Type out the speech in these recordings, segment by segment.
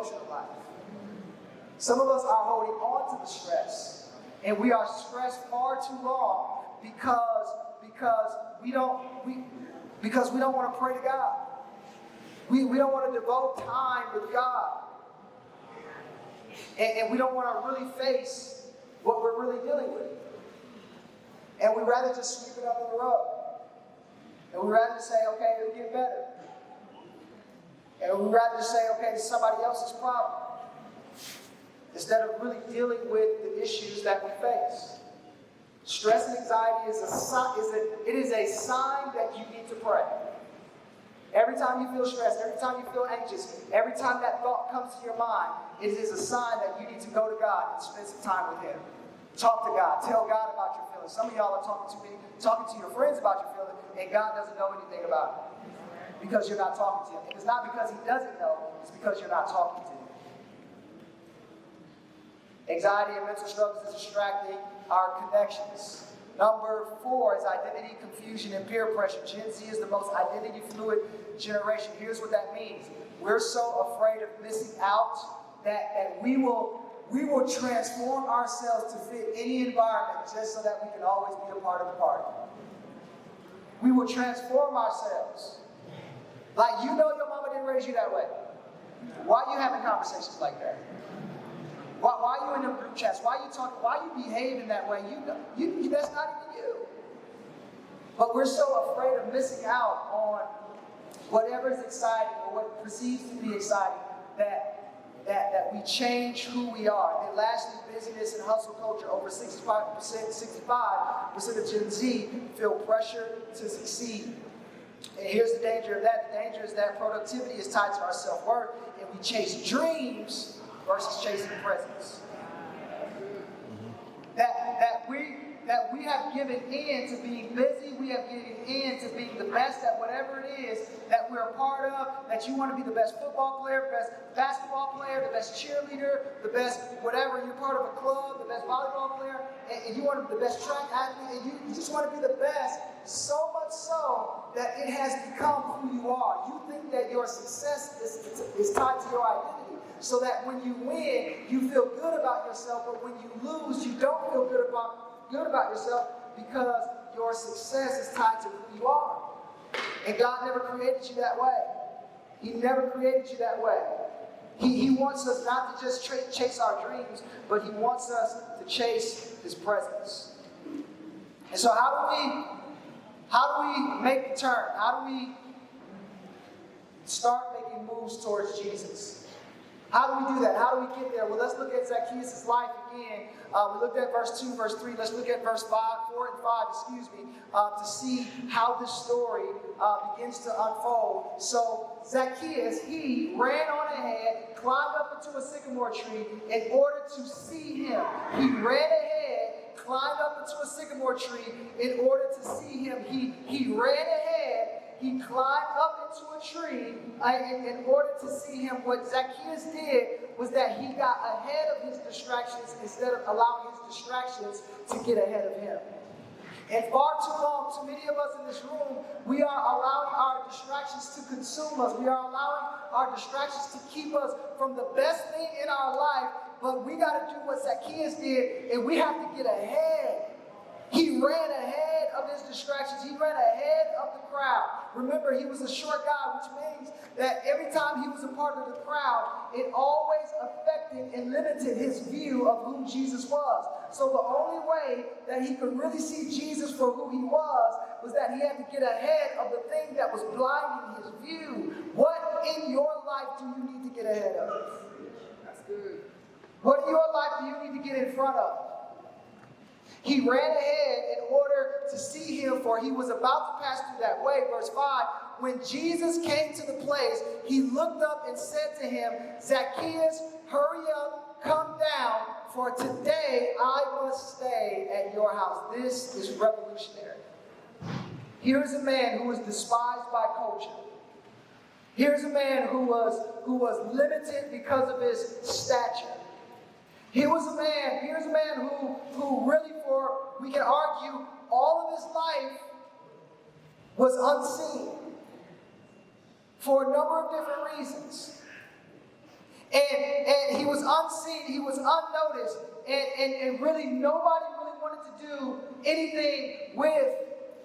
emotional life. Some of us are holding on to the stress, and we are stressed far too long because we don't want to pray to God. We don't want to devote time with God. And we don't want to really face what we're really dealing with. And we rather just sweep it under the rug. And we rather say, okay, it'll get better. And we rather say, okay, it's somebody else's problem. Instead of really dealing with the issues that we face. Stress and anxiety is a sign that you need to pray. Every time you feel stressed, every time you feel anxious, every time that thought comes to your mind, it is a sign that you need to go to God and spend some time with Him. Talk to God. Tell God about your feelings. Some of y'all are talking to your friends about your feelings, and God doesn't know anything about it because you're not talking to Him. And it's not because He doesn't know, it's because you're not talking to Him. Anxiety and mental struggles is distracting our connections. Number 4 is identity confusion and peer pressure. Gen Z is the most identity fluid generation. Here's what that means. We're so afraid of missing out that we will transform ourselves to fit any environment just so that we can always be a part of the party. We will transform ourselves. Like, you know your mama didn't raise you that way. Why are you having conversations like that? Why are you in them group chats? Why are you talking? Why are you behaving that way? You that's not even you. But we're so afraid of missing out on whatever is exciting or what perceives to be exciting that we change who we are. And then lastly, busyness and hustle culture. Over 65% of Gen Z feel pressure to succeed. And here's the danger of that. The danger is that productivity is tied to our self-worth, and we chase dreams versus chasing presence. That we have given in to being busy, we have given in to being the best at whatever it is that we're a part of, that you want to be the best football player, the best basketball player, the best cheerleader, the best whatever, you're part of a club, the best volleyball player, and you want to be the best track athlete, and you just want to be the best, so much so that it has become who you are. You think that your success is tied to your identity. So that when you win, you feel good about yourself, but when you lose, you don't feel good about yourself because your success is tied to who you are. And God never created you that way. He never created you that way. He wants us not to just chase our dreams, but He wants us to chase His presence. And so how do we make the turn? How do we start making moves towards Jesus? How do we do that? How do we get there? Well, let's look at Zacchaeus' life again. We looked at verse 2, verse 3. Let's look at verse 4 and 5, to see how this story begins to unfold. So Zacchaeus, he ran on ahead, climbed up into a sycamore tree in order to see him. He ran ahead, climbed up into a sycamore tree in order to see him. He ran ahead. He climbed up into a tree in order to see him. What Zacchaeus did was that he got ahead of his distractions instead of allowing his distractions to get ahead of him. And far too long, too many of us in this room, we are allowing our distractions to consume us. We are allowing our distractions to keep us from the best thing in our life. But we got to do what Zacchaeus did, and we have to get ahead. He ran ahead of his distractions. He ran ahead of the crowd. Remember, he was a short guy, which means that every time he was a part of the crowd, it always affected and limited his view of who Jesus was. So the only way that he could really see Jesus for who he was that he had to get ahead of the thing that was blinding his view. What in your life do you need to get ahead of? That's good. What in your life do you need to get in front of? He ran ahead in order to see him, for he was about to pass through that way. Verse 5, when Jesus came to the place, he looked up and said to him, Zacchaeus, hurry up, come down, for today I must stay at your house. This is revolutionary. Here's a man who was despised by culture. Here's a man who was limited because of his stature. Here's a man who really, we can argue, all of his life was unseen for a number of different reasons. And he was unseen, he was unnoticed, and really nobody really wanted to do anything with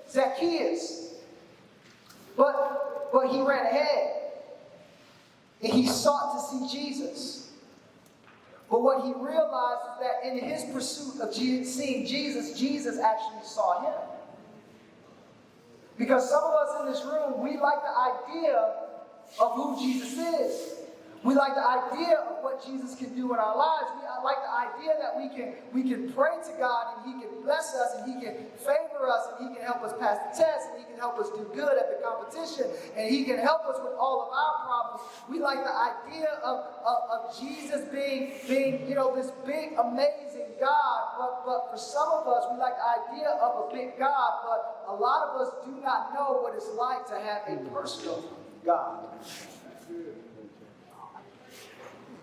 Zacchaeus. But he ran ahead, and he sought to see Jesus. But what he realized is that in his pursuit of seeing Jesus, Jesus actually saw him. Because some of us in this room, we like the idea of who Jesus is. We like the idea of what Jesus can do in our lives. We like the idea that we can pray to God and He can bless us and He can favor us and He can help us pass the test and He can help us do good at the competition and He can help us with all of our problems. We like the idea of Jesus being this big, amazing God. But for some of us, we like the idea of a big God, but a lot of us do not know what it's like to have a personal God.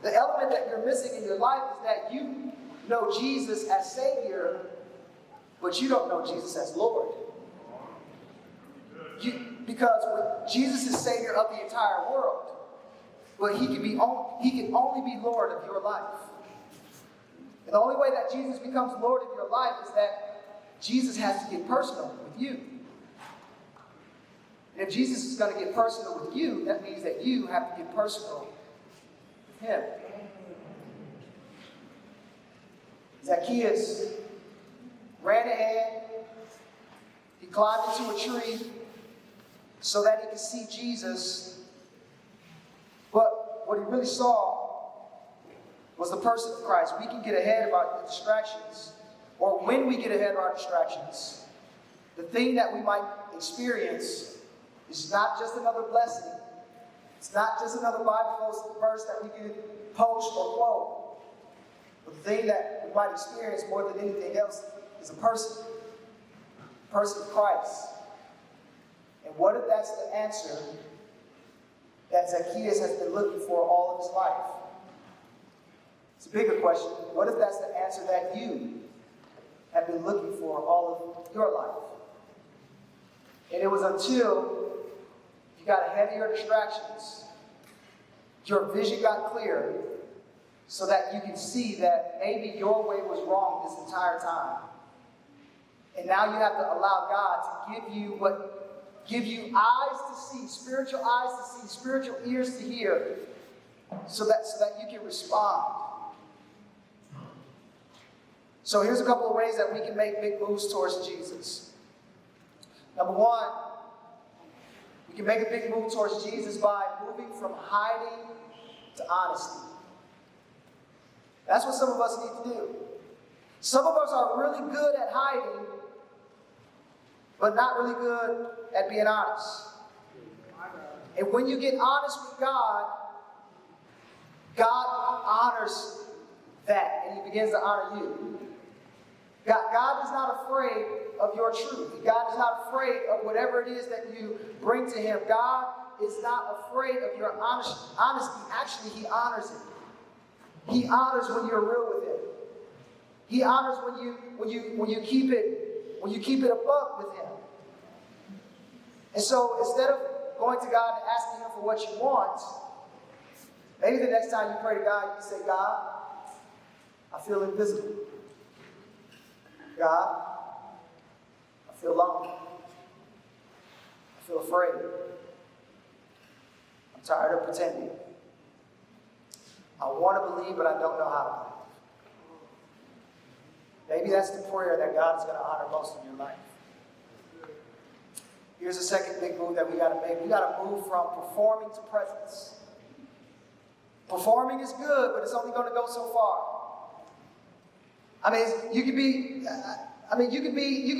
The element that you're missing in your life is that you know Jesus as Savior, but you don't know Jesus as Lord. Because Jesus is Savior of the entire world, but He can only be Lord of your life. And the only way that Jesus becomes Lord of your life is that Jesus has to get personal with you. And if Jesus is going to get personal with you, that means that you have to get personal Him. Zacchaeus ran ahead. He climbed into a tree so that he could see Jesus. But what he really saw was the person of Christ. We can get ahead of our distractions, or when we get ahead of our distractions, the thing that we might experience is not just another blessing. It's not just another Bible verse that we can post or quote. But the thing that we might experience more than anything else is a person of Christ. And what if that's the answer that Zacchaeus has been looking for all of his life? It's a bigger question. What if that's the answer that you have been looking for all of your life? And it was until you got ahead of your distractions, your vision got clear, so that you can see that maybe your way was wrong this entire time. And now you have to allow God to give you eyes to see, spiritual eyes to see, spiritual ears to hear, so that you can respond. So here's a couple of ways that we can make big moves towards Jesus. Number one, we can make a big move towards Jesus by moving from hiding to honesty. That's what some of us need to do. Some of us are really good at hiding, but not really good at being honest. And when you get honest with God, God honors that, and He begins to honor you. God is not afraid of your truth. God is not afraid of whatever it is that you bring to Him. God is not afraid of your honesty. Actually, He honors it. He honors when you're real with Him. He honors when you keep it a buck with Him. And so instead of going to God and asking Him for what you want, maybe the next time you pray to God, you can say, God, I feel invisible. God, I feel lonely. I feel afraid. I'm tired of pretending. I want to believe, but I don't know how to believe. Maybe that's the prayer that God is going to honor most in your life. Here's a second big move that we got to make. We got to move from performing to presence. Performing is good, but it's only going to go so far. You can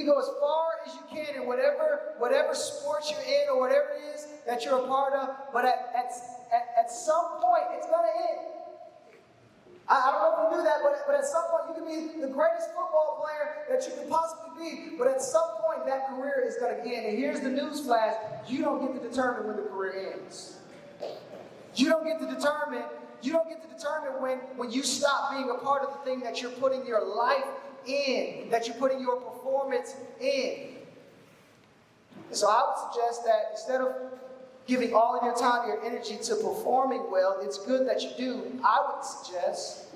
go as far as you can in whatever sport you're in or whatever it is that you're a part of, but at some point it's going to end. I don't know if you knew that, but at some point you can be the greatest football player that you could possibly be, but at some point that career is going to end. And here's the news flash: you don't get to determine when the career ends. You don't get to determine when you stop being a part of the thing that you're putting your life in, that you're putting your performance in. And so I would suggest that instead of giving all of your time, your energy to performing well. It's good that you do. I would suggest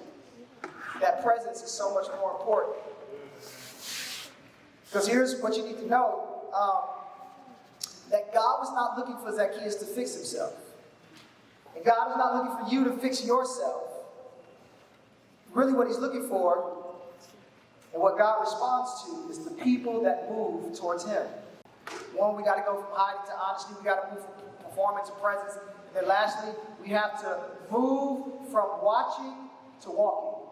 that presence is so much more important. Because here's what you need to know. That God was not looking for Zacchaeus to fix himself. And God is not looking for you to fix yourself. Really what he's looking for, and what God responds to, is the people that move towards him. One, we got to go from hiding to honesty. We got to move from performance to presence. And then lastly, we have to move from watching to walking.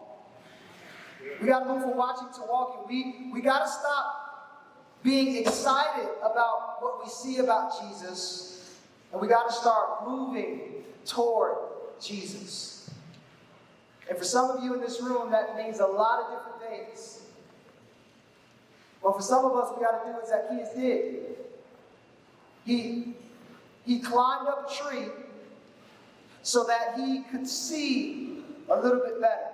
We got to move from watching to walking. We got to stop being excited about what we see about Jesus, and we got to start moving toward Jesus. And for some of you in this room, that means a lot of different things. But for some of us, we got to do what Zacchaeus did. He climbed up a tree so that he could see a little bit better.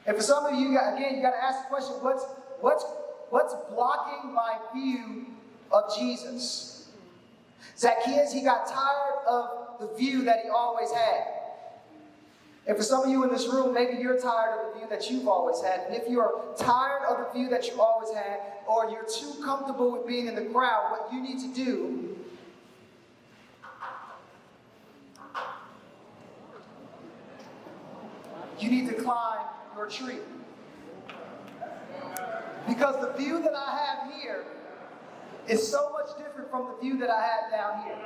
And for some of you, you got to ask the question, what's blocking my view of Jesus? Zacchaeus, he got tired of the view that he always had. And for some of you in this room, maybe you're tired of the view that you've always had. And if you're tired of the view that you always had, or you're too comfortable with being in the crowd, what you need to do you need to climb your tree. Because the view that I have here is so much different from the view that I have down here.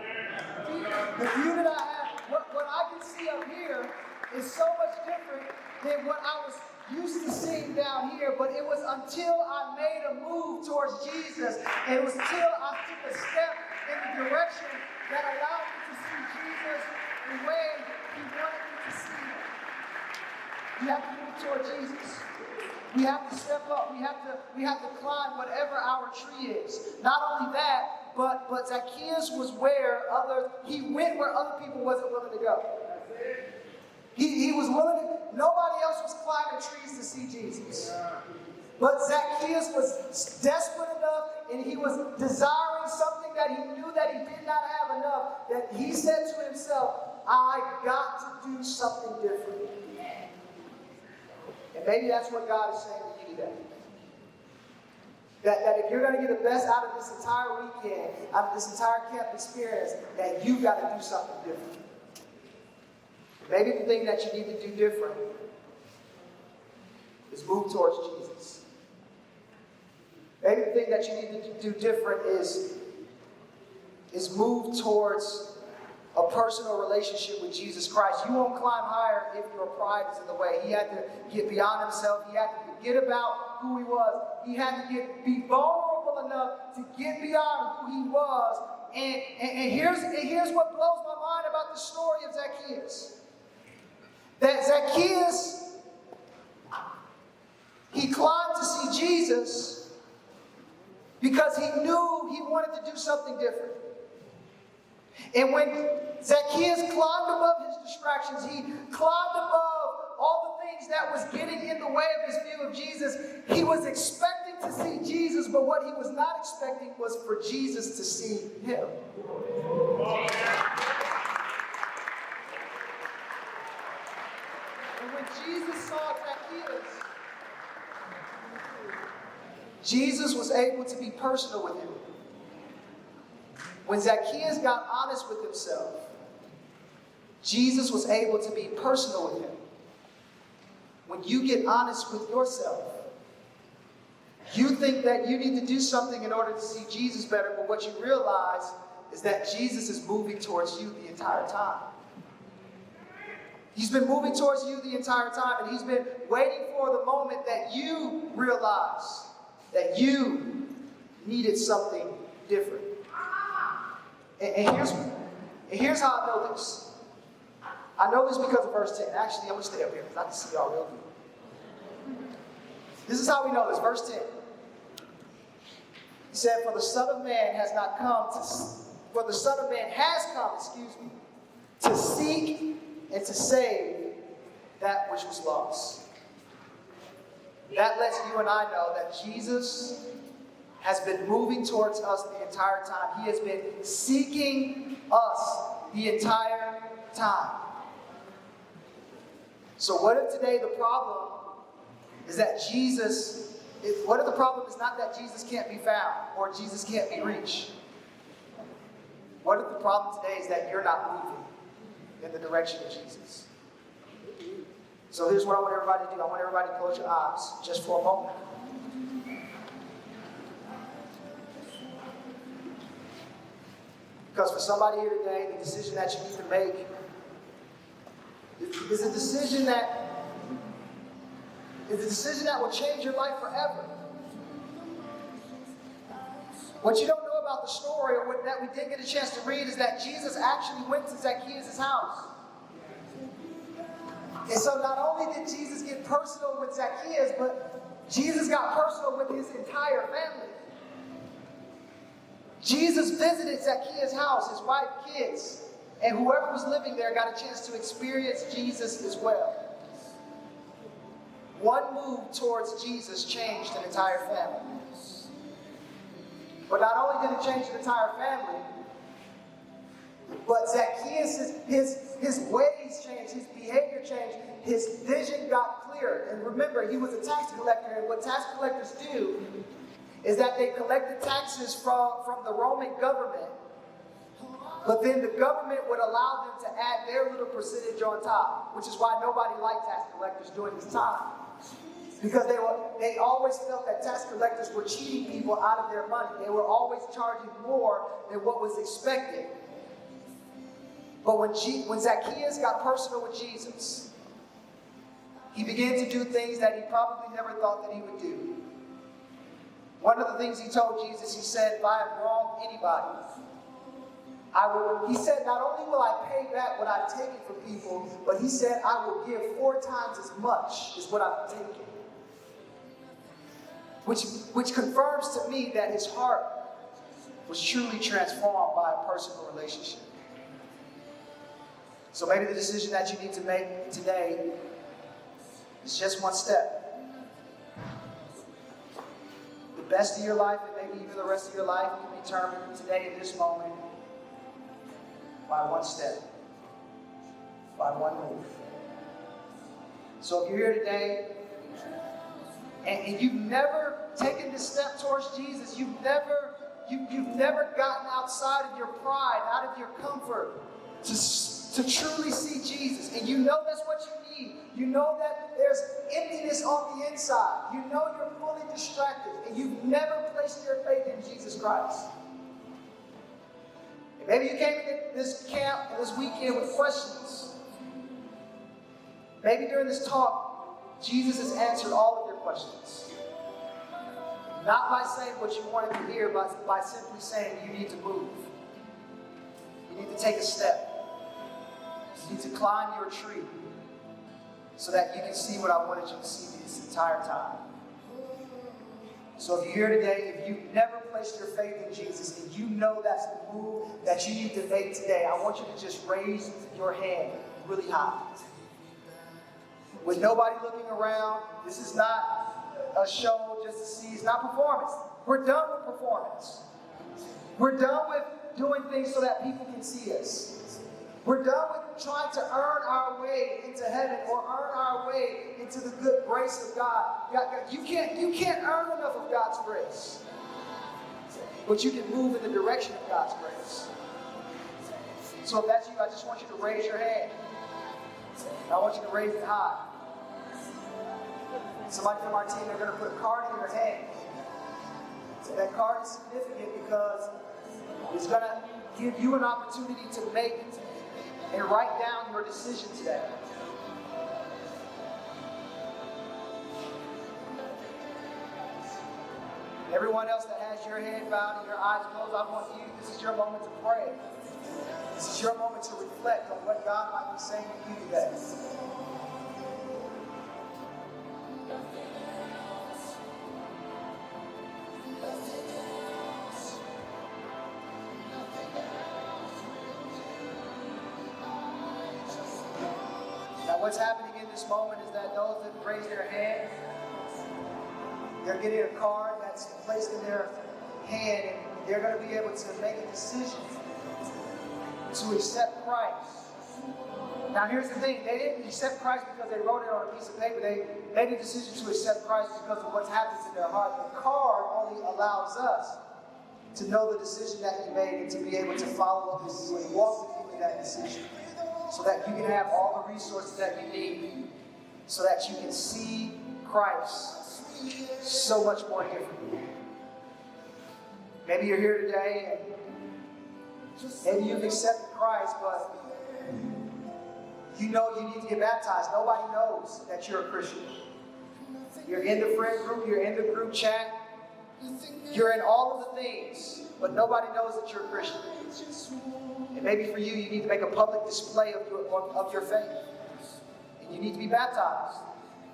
The view that I have, what I can see up here is so much different than what I was used to seeing down here. But it was until I made a move towards Jesus, and it was until I took a step in the direction that allowed me to see Jesus the way he wanted me to see him. We have to move toward Jesus. We have to step up. We have to climb whatever our tree is. Not only that, but Zacchaeus was he went where other people wasn't willing to go. He was willing to, nobody else was climbing trees to see Jesus. But Zacchaeus was desperate enough, and he was desiring something that he knew that he did not have enough, that he said to himself, I got to do something different. And maybe that's what God is saying to you today. That if you're going to get the best out of this entire weekend, out of this entire camp experience, that you've got to do something different. Maybe the thing that you need to do different is move towards Jesus. Maybe the thing that you need to do different is move towards a personal relationship with Jesus Christ. You won't climb higher if your pride is in the way. He had to get beyond himself. He had to forget about who he was. He had to be vulnerable enough to get beyond who he was. And here's what blows my mind about the story of Zacchaeus. That Zacchaeus, he climbed to see Jesus because he knew he wanted to do something different. And when Zacchaeus climbed above his distractions, he climbed above all the things that was getting in the way of his view of Jesus. He was expecting to see Jesus, but what he was not expecting was for Jesus to see him. And when Jesus saw Zacchaeus, Jesus was able to be personal with him. When Zacchaeus got honest with himself, Jesus was able to be personal with him. When you get honest with yourself, you think that you need to do something in order to see Jesus better, but what you realize is that Jesus is moving towards you the entire time. He's been moving towards you the entire time, and he's been waiting for the moment that you realize that you needed something different. And here's how I know this. I know this because of verse 10. Actually, I'm going to stay up here because I can see y'all real good. This is how we know this. Verse 10. He said, For the Son of Man has come, to seek and to save that which was lost. That lets you and I know that Jesus has been moving towards us the entire time. He has been seeking us the entire time. So what if today the problem is that what if the problem is not that Jesus can't be found or Jesus can't be reached? What if the problem today is that you're not moving in the direction of Jesus? So here's what I want everybody to do. I want everybody to close your eyes just for a moment. Because for somebody here today, the decision that you need to make is a decision that will change your life forever. What you don't know about the story, or what that we didn't get a chance to read, is that Jesus actually went to Zacchaeus' house. And so not only did Jesus get personal with Zacchaeus, but Jesus got personal with his entire family. Jesus visited Zacchaeus' house, his wife, kids, and whoever was living there got a chance to experience Jesus as well. One move towards Jesus changed an entire family. But not only did it change an entire family, but Zacchaeus, his ways changed, his behavior changed, his vision got clear. And remember, he was a tax collector, and what tax collectors do is that they collected taxes from the Roman government, but then the government would allow them to add their little percentage on top, which is why nobody liked tax collectors during this time. Because they always felt that tax collectors were cheating people out of their money. They were always charging more than what was expected. But when Zacchaeus got personal with Jesus, he began to do things that he probably never thought that he would do. One of the things he told Jesus, he said, if I have wronged anybody, he said, not only will I pay back what I've taken from people, but he said, I will give 4 times as much as what I've taken. Which confirms to me that his heart was truly transformed by a personal relationship. So maybe the decision that you need to make today is just one step. The best of your life, and maybe even the rest of your life, can be determined today in this moment by one step, by one move. So if you're here today and you've never taken this step towards Jesus, you've never gotten outside of your pride, out of your comfort, to truly see Jesus, and you know that's what you need. You know that there's emptiness on the inside. You know you're fully distracted, and you've never placed your faith in Jesus Christ. And maybe you came into this camp this weekend with questions. Maybe during this talk, Jesus has answered all of your questions. Not by saying what you wanted to hear, but by simply saying you need to move. You need to take a step. You need to climb your tree so that you can see what I wanted you to see this entire time. So if you're here today, if you've never placed your faith in Jesus and you know that's the move that you need to make today, I want you to just raise your hand really high. With nobody looking around, this is not a show just to see, it's not performance. We're done with performance. We're done with doing things so that people can see us. We're done with trying to earn our way into heaven or earn our way into the good grace of God. You can't earn enough of God's grace. But you can move in the direction of God's grace. So if that's you, I just want you to raise your hand. I want you to raise it high. Somebody from our team, they're going to put a card in your hand. So that card is significant because it's going to give you an opportunity to make and write down your decision today. Everyone else that has your head bowed and your eyes closed, I want you, this is your moment to pray. This is your moment to reflect on what God might be saying to you today. What's happening in this moment is that those that raise their hand, they're getting a card that's placed in their hand and they're going to be able to make a decision to accept Christ. Now here's the thing, they didn't accept Christ because they wrote it on a piece of paper. They made a decision to accept Christ because of what happens in their heart. The card only allows us to know the decision that you made and to be able to follow up with you and walk with you in that decision so that you can have all the resources that you need so that you can see Christ so much more differently. Maybe you're here today and maybe you've accepted Christ, but you know you need to get baptized. Nobody knows that you're a Christian. You're in the friend group, you're in the group chat, you're in all of the things, but nobody knows that you're a Christian. And maybe for you, you need to make a public display of your faith. And you need to be baptized.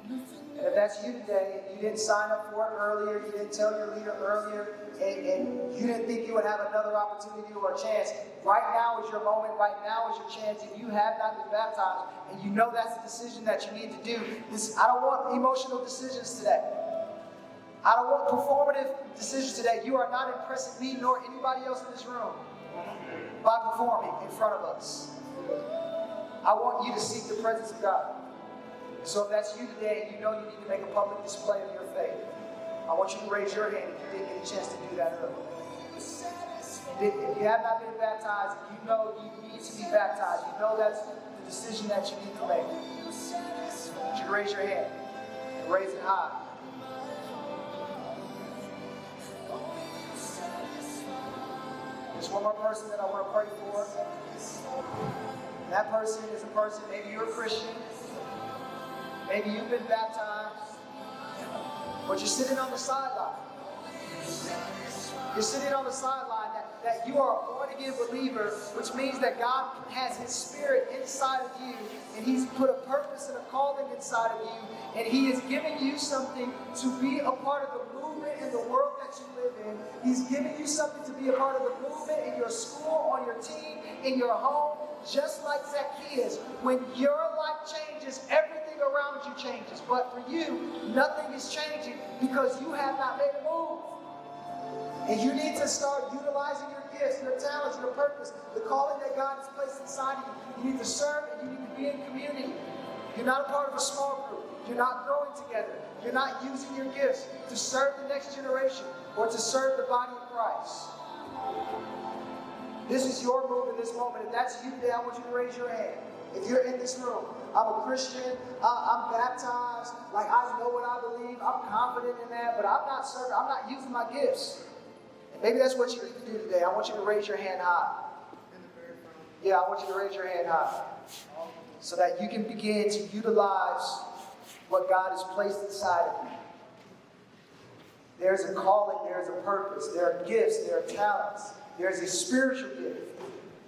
And if that's you today, and you didn't sign up for it earlier, you didn't tell your leader earlier, and you didn't think you would have another opportunity or a chance, right now is your moment, right now is your chance. If you have not been baptized, and you know that's the decision that you need to do, I don't want emotional decisions today. I don't want performative decisions today. You are not impressing me nor anybody else in this room by performing in front of us. I want you to seek the presence of God. So if that's you today and you know you need to make a public display of your faith, I want you to raise your hand if you didn't get a chance to do that earlier. If you have not been baptized, you know you need to be baptized. You know that's the decision that you need to make. I want you to raise your hand and raise it high. There's one more person that I want to pray for. And that person is a person, maybe you're a Christian, maybe you've been baptized, but you're sitting on the sideline. You're sitting on the sideline that you are a born-again believer, which means that God has His Spirit inside of you, and He's put a purpose and a calling inside of you, and He is giving you something to be a part of the movement in the world that you live in. He's giving you something to be a part of the movement in your school, on your team, in your home, just like Zacchaeus. When your life changes, everything around you changes. But for you, nothing is changing because you have not made a move. And you need to start utilizing your gifts, your talents, your purpose, the calling that God has placed inside of you. You need to serve and you need to be in community. You're not a part of a small group. You're not growing together. You're not using your gifts to serve the next generation or to serve the body of Christ. This is your move in this moment. If that's you today, I want you to raise your hand. If you're in this room, I'm a Christian, I'm baptized, like I know what I believe, I'm confident in that, but I'm not serving, I'm not using my gifts. And maybe that's what you need to do today. I want you to raise your hand high. Yeah, I want you to raise your hand high. So that you can begin to utilize what God has placed inside of you. There's a calling, there's a purpose, there are gifts, there are talents, there's a spiritual gift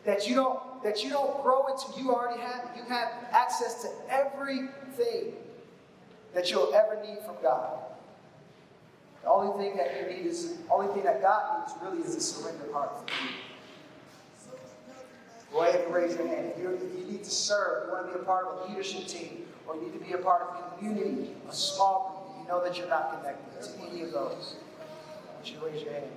that you don't grow into. You already have. You have access to everything that you'll ever need from God. The only thing that you need is, the only thing that God needs really is a surrendered heart from you. Go ahead and raise your hand. If you need to serve, you want to be a part of a leadership team, or you need to be a part of a community, a small group, you know that you're not connected to any of those, I want you to raise your hand.